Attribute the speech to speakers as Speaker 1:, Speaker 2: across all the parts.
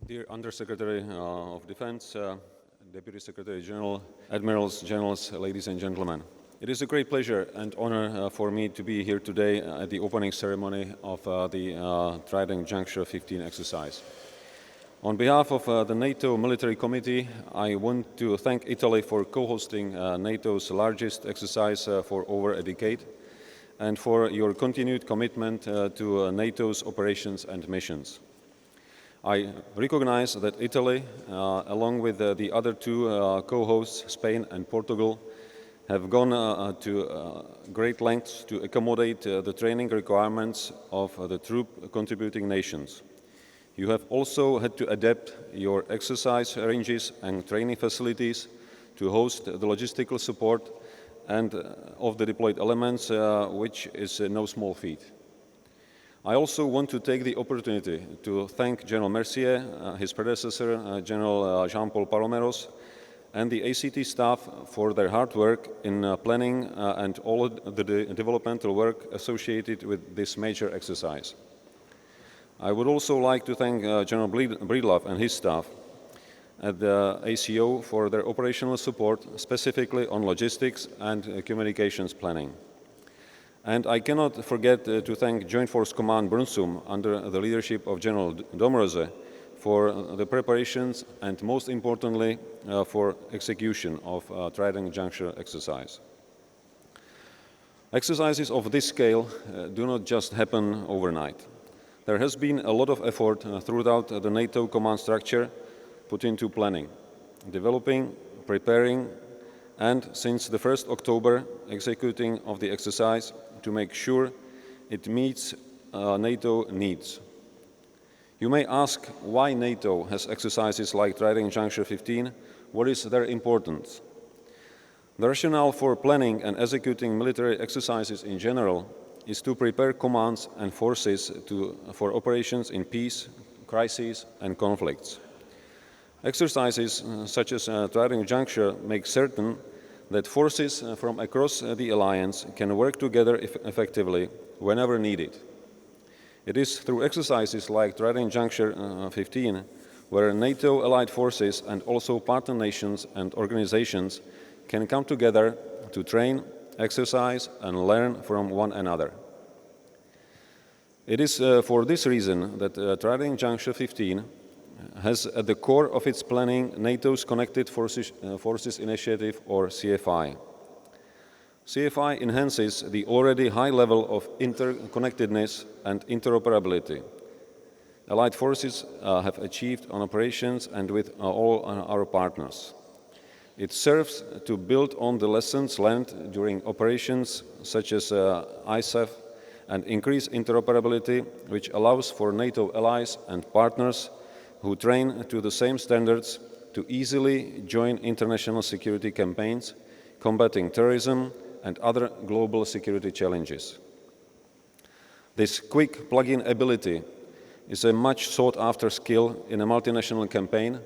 Speaker 1: Dear Undersecretary of Defense, Deputy Secretary General, Admirals, Generals, ladies and gentlemen. It is a great pleasure and honor for me to be here today at the opening ceremony of the Trident Juncture 15 exercise. On behalf of the NATO Military Committee, I want to thank Italy for co-hosting NATO's largest exercise for over a decade and for your continued commitment to NATO's operations and missions. I recognize that Italy, along with the other two co-hosts, Spain and Portugal, have gone to great lengths to accommodate the training requirements of the troop contributing nations. You have also had to adapt your exercise ranges and training facilities to host the logistical support and of the deployed elements, which is no small feat. I also want to take the opportunity to thank General Mercier, his predecessor, General Jean-Paul Paloméros, and the ACT staff for their hard work in planning and all the developmental work associated with this major exercise. I would also like to thank General Breedlove and his staff at the ACO for their operational support, specifically on logistics and communications planning. And I cannot forget to thank Joint Force Command Brunssum under the leadership of General Domrose for the preparations and, most importantly, for execution of Trident Juncture exercise. Exercises of this scale do not just happen overnight. There has been a lot of effort throughout the NATO command structure put into planning, developing, preparing, and since the 1st October, executing of the exercise to make sure it meets NATO needs. You may ask why NATO has exercises like Trident Juncture 15. What is their importance? The rationale for planning and executing military exercises in general is to prepare commands and forces for operations in peace, crises, and conflicts. Exercises such as Trident Juncture make certain that forces from across the alliance can work together effectively whenever needed. It is through exercises like Trident Juncture 15 where NATO allied forces and also partner nations and organizations can come together to train, exercise, and learn from one another. It is for this reason that Trident Juncture 15 has at the core of its planning NATO's Connected Forces Initiative, or CFI. CFI enhances the already high level of interconnectedness and interoperability Allied forces have achieved on operations and with all our partners. It serves to build on the lessons learned during operations such as ISAF and increase interoperability, which allows for NATO allies and partners who train to the same standards to easily join international security campaigns, combating terrorism and other global security challenges. This quick plug-in ability is a much sought-after skill in a multinational campaign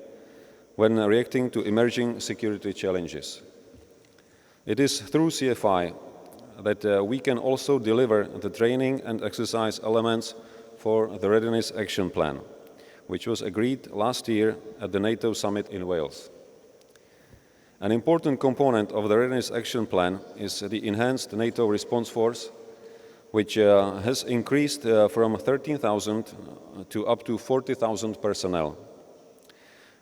Speaker 1: when reacting to emerging security challenges. It is through CFI that we can also deliver the training and exercise elements for the Readiness Action Plan, which was agreed last year at the NATO summit in Wales. An important component of the Readiness Action Plan is the enhanced NATO response force, which has increased from 13,000 to up to 40,000 personnel.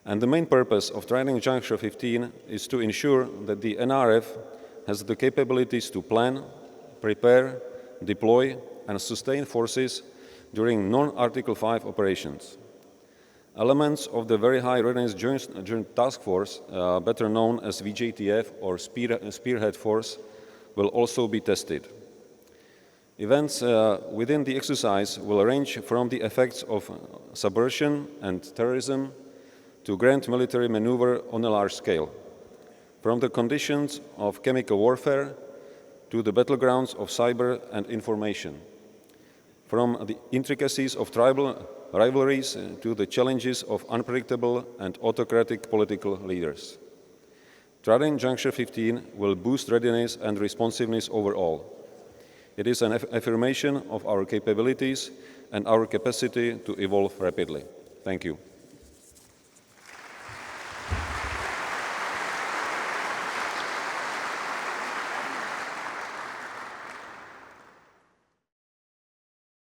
Speaker 1: And the main purpose of Trident Juncture 15 is to ensure that the NRF has the capabilities to plan, prepare, deploy, and sustain forces during non-Article 5 operations. Elements of the Very High Readiness Joint Task Force, better known as VJTF or Spearhead Force, will also be tested. Events within the exercise will range from the effects of subversion and terrorism to grand military maneuver on a large scale, from the conditions of chemical warfare to the battlegrounds of cyber and information, from the intricacies of tribal rivalries to the challenges of unpredictable and autocratic political leaders. Trident Juncture 15 will boost readiness and responsiveness overall. It is an affirmation of our capabilities and our capacity to evolve rapidly. Thank you.